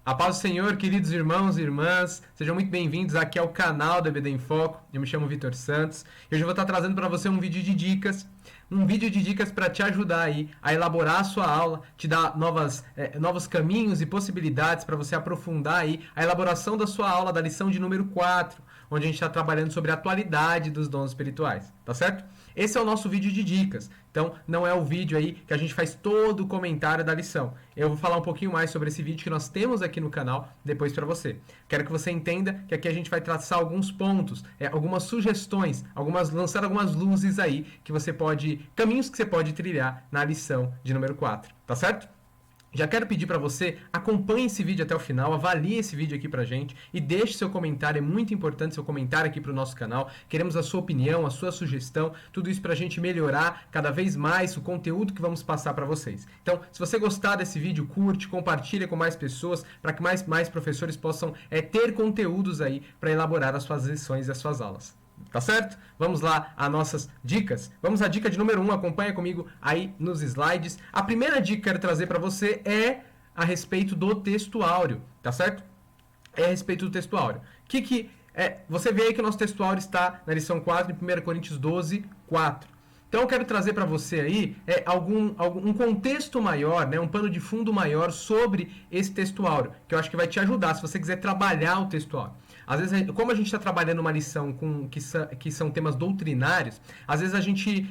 A paz do Senhor, queridos irmãos e irmãs, sejam muito bem-vindos aqui ao canal da EBD em Foco. Eu me chamo Vitor Santos e hoje eu vou estar trazendo para você um vídeo de dicas, para te ajudar aí a elaborar a sua aula, te dar novos caminhos e possibilidades para você aprofundar aí a elaboração da sua aula da lição de número 4, onde a gente está trabalhando sobre a atualidade dos dons espirituais, tá certo? Esse é o nosso vídeo de dicas, então não é o vídeo aí que a gente faz todo o comentário da lição. Eu vou falar um pouquinho mais sobre esse vídeo que nós temos aqui no canal depois para você. Quero que você entenda que aqui a gente vai traçar alguns pontos, algumas sugestões, lançar algumas luzes aí caminhos que você pode trilhar na lição de número 4, tá certo? Já quero pedir para você, acompanhe esse vídeo até o final, avalie esse vídeo aqui pra gente e deixe seu comentário, é muito importante seu comentário aqui pro nosso canal. Queremos a sua opinião, a sua sugestão, tudo isso pra gente melhorar cada vez mais o conteúdo que vamos passar para vocês. Então, se você gostar desse vídeo, curte, compartilha com mais pessoas, para que mais professores possam ter conteúdos aí para elaborar as suas lições e as suas aulas. Tá certo? Vamos lá às nossas dicas. Vamos à dica de número 1, acompanha comigo aí nos slides. A primeira dica que eu quero trazer para você é a respeito do texto áureo, tá certo? É a respeito do texto áureo. Você vê aí que o nosso texto áureo está na lição 4, em 1 Coríntios 12, 4. Então eu quero trazer para você aí um contexto maior, né, um pano de fundo maior sobre esse texto áureo, que eu acho que vai te ajudar se você quiser trabalhar o texto áureo. Às vezes, como a gente está trabalhando uma lição que são temas doutrinários, às vezes a gente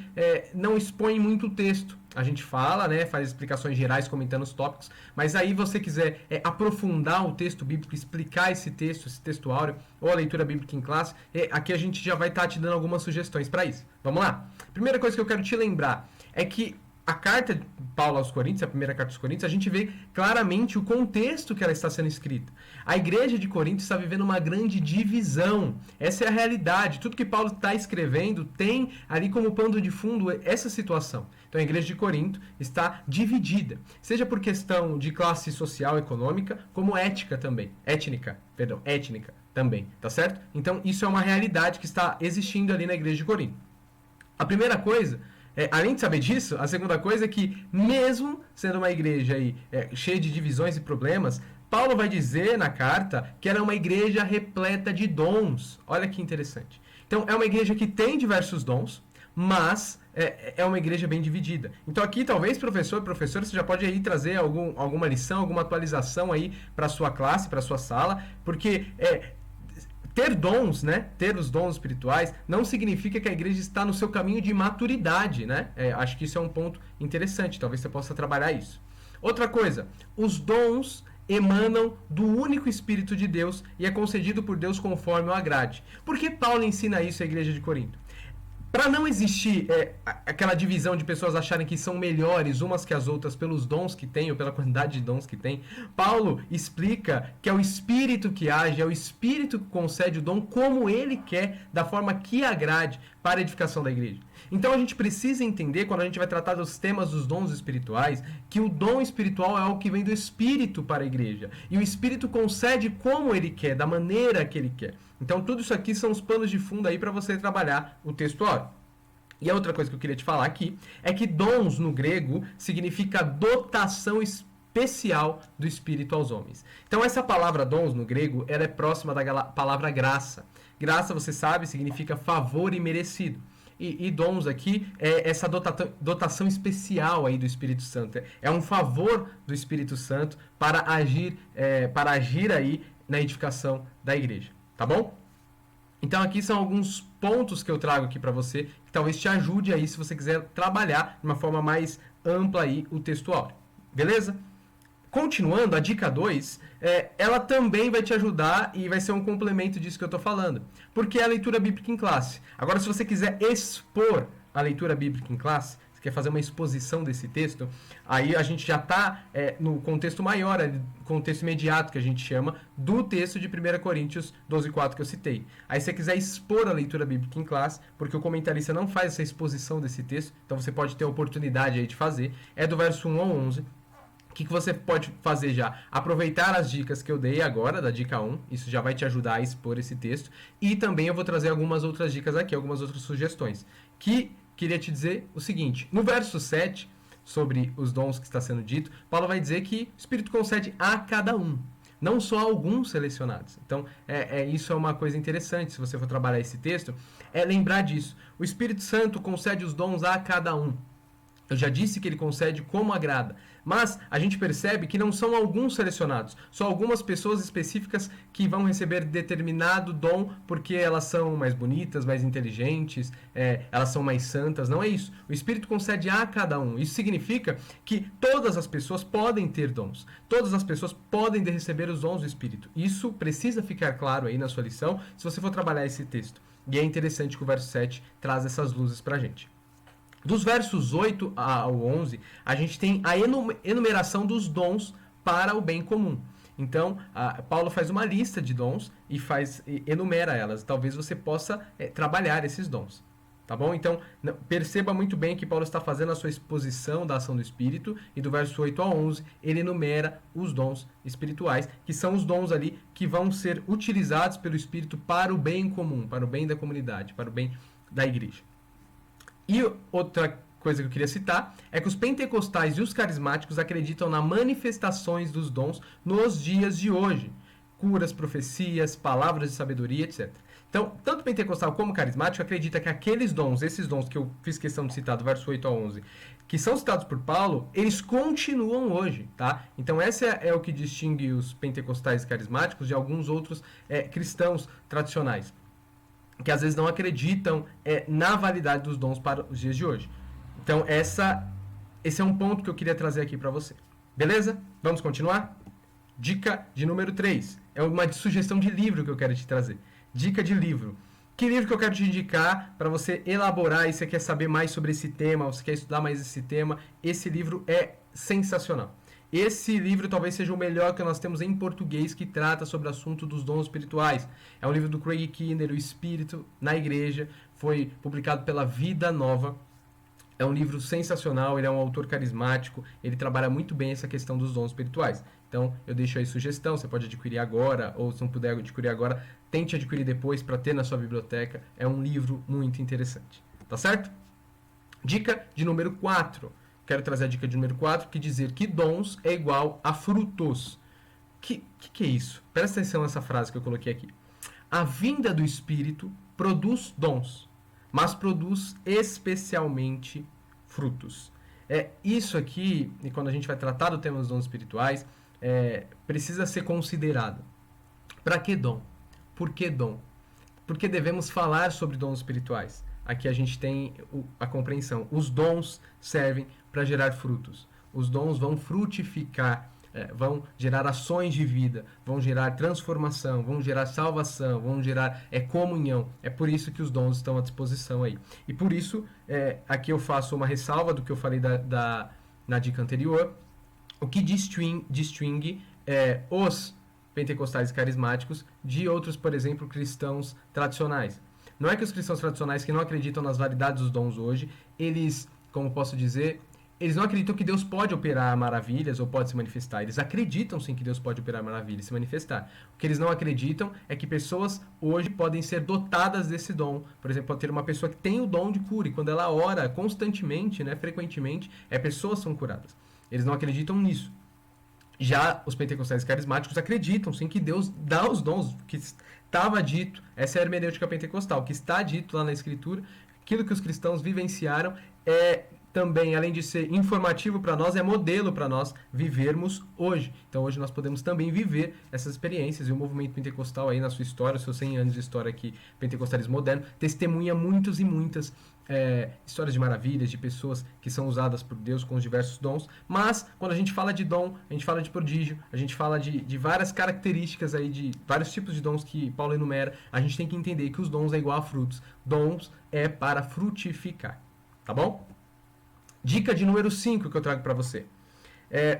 não expõe muito o texto. A gente fala, né, faz explicações gerais comentando os tópicos, mas aí você quiser aprofundar o texto bíblico, explicar esse texto áureo, ou a leitura bíblica em classe, aqui a gente já vai estar te dando algumas sugestões para isso. Vamos lá? Primeira coisa que eu quero te lembrar é que a carta de Paulo aos Coríntios, a primeira carta aos Coríntios, a gente vê claramente o contexto que ela está sendo escrita. A igreja de Corinto está vivendo uma grande divisão. Essa é a realidade. Tudo que Paulo está escrevendo tem ali como pano de fundo essa situação. Então a igreja de Corinto está dividida, seja por questão de classe social, econômica, como étnica também, tá certo? Então isso é uma realidade que está existindo ali na igreja de Corinto. A primeira coisa, além de saber disso, a segunda coisa é que, mesmo sendo uma igreja aí, cheia de divisões e problemas, Paulo vai dizer na carta que ela é uma igreja repleta de dons. Olha que interessante. Então, é uma igreja que tem diversos dons, mas é uma igreja bem dividida. Então aqui, talvez, professora, você já pode aí trazer alguma lição, alguma atualização aí para a sua classe, para a sua sala, porque ter dons, né? Ter os dons espirituais não significa que a igreja está no seu caminho de maturidade, né? Acho que isso é um ponto interessante, talvez você possa trabalhar isso. Outra coisa, os dons emanam do único Espírito de Deus e é concedido por Deus conforme o agrade. Por que Paulo ensina isso à igreja de Corinto? Para não existir aquela divisão de pessoas acharem que são melhores umas que as outras pelos dons que têm ou pela quantidade de dons que têm, Paulo explica que é o Espírito que age, é o Espírito que concede o dom como ele quer, da forma que agrade para a edificação da igreja. Então a gente precisa entender, quando a gente vai tratar dos temas dos dons espirituais, que o dom espiritual é algo que vem do Espírito para a igreja. E o Espírito concede como ele quer, da maneira que ele quer. Então tudo isso aqui são os panos de fundo aí para você trabalhar o texto áureo. E a outra coisa que eu queria te falar aqui é que dons no grego significa dotação especial do Espírito aos homens. Então essa palavra dons no grego, ela é próxima da palavra graça. Graça, você sabe, significa favor imerecido. E dons aqui é essa dotação especial aí do Espírito Santo. É um favor do Espírito Santo para agir aí na edificação da igreja. Tá bom? Então aqui são alguns pontos que eu trago aqui para você, que talvez te ajude aí se você quiser trabalhar de uma forma mais ampla aí o texto áureo. Beleza? Continuando, a dica 2, ela também vai te ajudar e vai ser um complemento disso que eu estou falando. Porque é a leitura bíblica em classe. Agora, se você quiser expor a leitura bíblica em classe, você quer fazer uma exposição desse texto, aí a gente já está no contexto maior, contexto imediato que a gente chama, do texto de 1 Coríntios 12:4 que eu citei. Aí se você quiser expor a leitura bíblica em classe, porque o comentarista não faz essa exposição desse texto, então você pode ter a oportunidade aí de fazer, é do verso 1 ao 11, O que você pode fazer já? Aproveitar as dicas que eu dei agora, da dica 1, isso já vai te ajudar a expor esse texto, e também eu vou trazer algumas outras dicas aqui, algumas outras sugestões, que queria te dizer o seguinte, no verso 7, sobre os dons que está sendo dito, Paulo vai dizer que o Espírito concede a cada um. não só alguns selecionados. Então, isso é uma coisa interessante, se você for trabalhar esse texto, é lembrar disso. O Espírito Santo concede os dons a cada um. Eu já disse que ele concede como agrada, mas a gente percebe que não são alguns selecionados, são algumas pessoas específicas que vão receber determinado dom porque elas são mais bonitas, mais inteligentes, elas são mais santas. Não é isso. O Espírito concede a cada um. Isso significa que todas as pessoas podem ter dons, todas as pessoas podem receber os dons do Espírito. Isso precisa ficar claro aí na sua lição, se você for trabalhar esse texto. E é interessante que o verso 7 traz essas luzes pra gente. Dos versos 8 ao 11, a gente tem a enumeração dos dons para o bem comum. Então, Paulo faz uma lista de dons e enumera elas. Talvez você possa trabalhar esses dons. Tá bom? Então, perceba muito bem que Paulo está fazendo a sua exposição da ação do Espírito, e do verso 8 ao 11, ele enumera os dons espirituais, que são os dons ali que vão ser utilizados pelo Espírito para o bem comum, para o bem da comunidade, para o bem da igreja. E outra coisa que eu queria citar é que os pentecostais e os carismáticos acreditam nas manifestações dos dons nos dias de hoje. Curas, profecias, palavras de sabedoria, etc. Então, tanto pentecostal como carismático acredita que aqueles dons, esses dons que eu fiz questão de citar do verso 8 a 11, que são citados por Paulo, eles continuam hoje, tá? Então, essa é o que distingue os pentecostais e carismáticos de alguns outros cristãos tradicionais, que às vezes não acreditam na validade dos dons para os dias de hoje. Então, esse é um ponto que eu queria trazer aqui para você. Beleza? Vamos continuar? Dica de número 3. É uma sugestão de livro que eu quero te trazer. Dica de livro. Que livro que eu quero te indicar para você elaborar, e você quer saber mais sobre esse tema, ou você quer estudar mais esse tema? Esse livro é sensacional. Esse livro talvez seja o melhor que nós temos em português que trata sobre o assunto dos dons espirituais. É um livro do Craig Keener, O Espírito na Igreja. Foi publicado pela Vida Nova. É um livro sensacional, ele é um autor carismático, ele trabalha muito bem essa questão dos dons espirituais. Então, eu deixo aí sugestão, você pode adquirir agora, ou se não puder adquirir agora, tente adquirir depois para ter na sua biblioteca. É um livro muito interessante. Tá certo? Dica de número 4. Quero trazer a dica de número 4, que dizer que dons é igual a frutos. Que é isso? Presta atenção nessa frase que eu coloquei aqui. A vinda do Espírito produz dons, mas produz especialmente frutos. Isso aqui, e quando a gente vai tratar do tema dos dons espirituais, precisa ser considerado. Para que dom? Por que dom? Porque devemos falar sobre dons espirituais. Aqui a gente tem a compreensão. Os dons servem para gerar frutos. Os dons vão frutificar, vão gerar ações de vida, vão gerar transformação, vão gerar salvação, vão gerar comunhão. É por isso que os dons estão à disposição aí. E por isso, aqui eu faço uma ressalva do que eu falei na dica anterior. O que distingue os pentecostais e carismáticos de outros, por exemplo, cristãos tradicionais. Não é que os cristãos tradicionais que não acreditam nas validades dos dons hoje, eles, como posso dizer, eles não acreditam que Deus pode operar maravilhas ou pode se manifestar. Eles acreditam sim que Deus pode operar maravilhas e se manifestar. O que eles não acreditam é que pessoas hoje podem ser dotadas desse dom. Por exemplo, pode ter uma pessoa que tem o dom de cura e quando ela ora constantemente, frequentemente, pessoas são curadas. Eles não acreditam nisso. Já os pentecostais carismáticos acreditam sim que Deus dá os dons, que estava dito, essa é a hermenêutica pentecostal, que está dito lá na Escritura, aquilo que os cristãos vivenciaram também, além de ser informativo para nós, é modelo para nós vivermos hoje. Então hoje nós podemos também viver essas experiências, e o movimento pentecostal aí na sua história, os seus 100 anos de história aqui, pentecostalismo moderno, testemunha muitas e muitas histórias de maravilhas, de pessoas que são usadas por Deus com os diversos dons. Mas quando a gente fala de dom, a gente fala de prodígio, a gente fala de várias características aí, de vários tipos de dons que Paulo enumera. A gente tem que entender que os dons é igual a frutos. Dons é para frutificar, tá bom? Dica de número 5 que eu trago para você.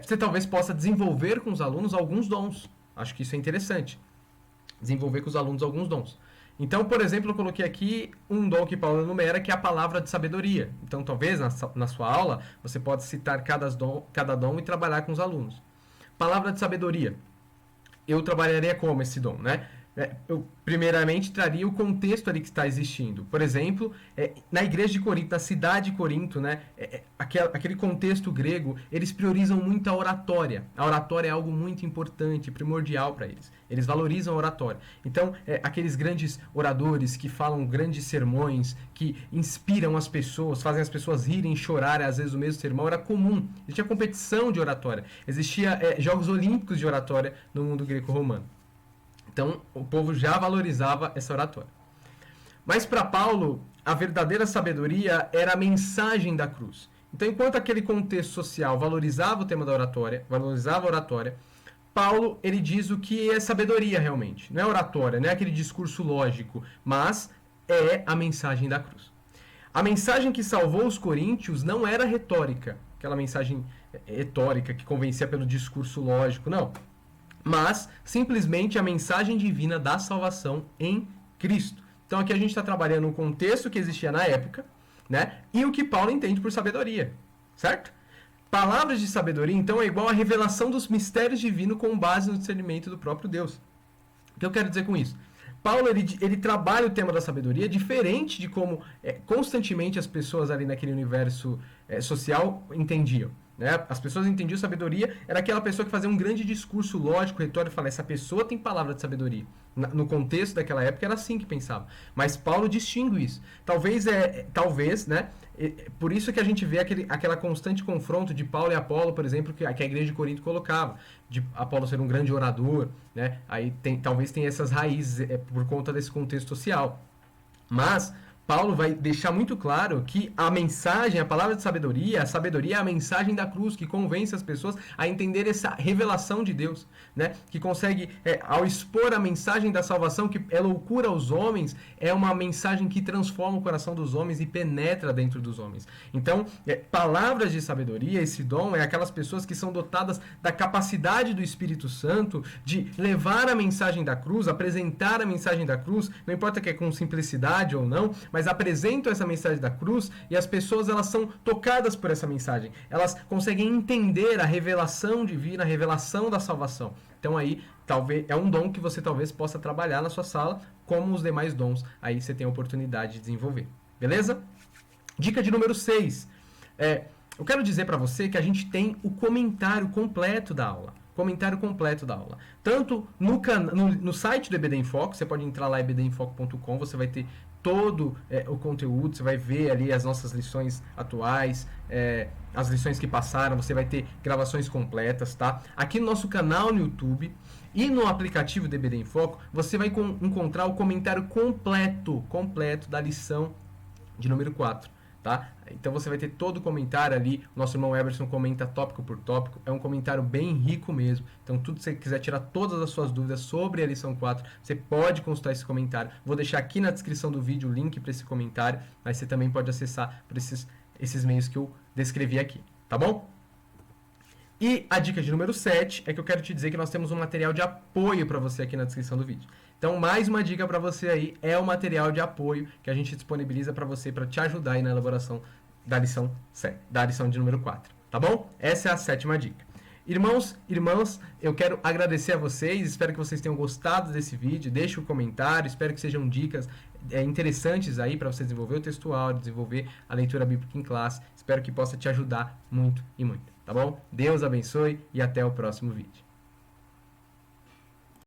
Você talvez possa desenvolver com os alunos alguns dons. Acho que isso é interessante. Desenvolver com os alunos alguns dons. Então, por exemplo, eu coloquei aqui um dom que Paulo enumera, que é a palavra de sabedoria. Então, talvez na sua aula, você pode citar cada dom e trabalhar com os alunos. Palavra de sabedoria. Eu trabalharia como esse dom, eu primeiramente traria o contexto ali que está existindo. Por exemplo, na igreja de Corinto, na cidade de Corinto, né, aquele contexto grego, eles priorizam muito a oratória. A oratória é algo muito importante, primordial para eles. Eles valorizam a oratória. Então, aqueles grandes oradores que falam grandes sermões, que inspiram as pessoas, fazem as pessoas rirem, chorarem, às vezes o mesmo sermão, era comum. Existia competição de oratória. Existia Jogos Olímpicos de oratória no mundo greco-romano. Então, o povo já valorizava essa oratória. Mas para Paulo, a verdadeira sabedoria era a mensagem da cruz. Então, enquanto aquele contexto social valorizava o tema da oratória, valorizava a oratória, Paulo, ele diz o que é sabedoria realmente. Não é oratória, não é aquele discurso lógico, mas é a mensagem da cruz. A mensagem que salvou os coríntios não era retórica, aquela mensagem retórica que convencia pelo discurso lógico, não. Mas simplesmente a mensagem divina da salvação em Cristo. Então aqui a gente está trabalhando um contexto que existia na época, né? E o que Paulo entende por sabedoria, certo? Palavras de sabedoria, então, é igual à revelação dos mistérios divinos com base no discernimento do próprio Deus. O que eu quero dizer com isso? Paulo, ele trabalha o tema da sabedoria diferente de como constantemente as pessoas ali naquele universo social entendiam. Né? As pessoas entendiam sabedoria, era aquela pessoa que fazia um grande discurso lógico, retórico, e falava, essa pessoa tem palavra de sabedoria. No contexto daquela época era assim que pensava. Mas Paulo distingue isso. Talvez, né? Por isso que a gente vê aquela constante confronto de Paulo e Apolo, por exemplo, que a igreja de Corinto colocava. De Apolo ser um grande orador, né? Aí talvez tenha essas raízes por conta desse contexto social. Mas Paulo vai deixar muito claro que a mensagem, a palavra de sabedoria, a sabedoria é a mensagem da cruz que convence as pessoas a entender essa revelação de Deus, né? Que consegue, ao expor a mensagem da salvação, que é loucura aos homens, é uma mensagem que transforma o coração dos homens e penetra dentro dos homens. Então, palavras de sabedoria, esse dom, é aquelas pessoas que são dotadas da capacidade do Espírito Santo de levar a mensagem da cruz, apresentar a mensagem da cruz, não importa que é com simplicidade ou não, mas apresentam essa mensagem da cruz e as pessoas elas são tocadas por essa mensagem. Elas conseguem entender a revelação divina, a revelação da salvação. Então aí, talvez é um dom que você talvez possa trabalhar na sua sala, como os demais dons, aí você tem a oportunidade de desenvolver. Beleza? Dica de número 6. Eu quero dizer para você que a gente tem o comentário completo da aula. Comentário completo da aula. Tanto no site do EBD em Foco, você pode entrar lá ebdemfoco.com, você vai ter todo o conteúdo, você vai ver ali as nossas lições atuais, as lições que passaram, você vai ter gravações completas, tá? Aqui no nosso canal no YouTube e no aplicativo do EBD em Foco, você vai encontrar o comentário completo da lição de número 4. Tá? Então você vai ter todo o comentário ali. O nosso irmão Eberson comenta tópico por tópico. É um comentário bem rico mesmo. Então, tudo que você quiser tirar todas as suas dúvidas sobre a lição 4, você pode consultar esse comentário. Vou deixar aqui na descrição do vídeo o link para esse comentário, mas você também pode acessar por esses meios que eu descrevi aqui. Tá bom? E a dica de número 7 é que eu quero te dizer que nós temos um material de apoio para você aqui na descrição do vídeo. Então, mais uma dica para você aí é o material de apoio que a gente disponibiliza para você, para te ajudar aí na elaboração da lição de número 4, tá bom? Essa é a 7ª dica. Irmãos, irmãs, eu quero agradecer a vocês, espero que vocês tenham gostado desse vídeo, deixe um comentário, espero que sejam dicas interessantes aí para você desenvolver o textual, desenvolver a leitura bíblica em classe, espero que possa te ajudar muito e muito, tá bom? Deus abençoe e até o próximo vídeo.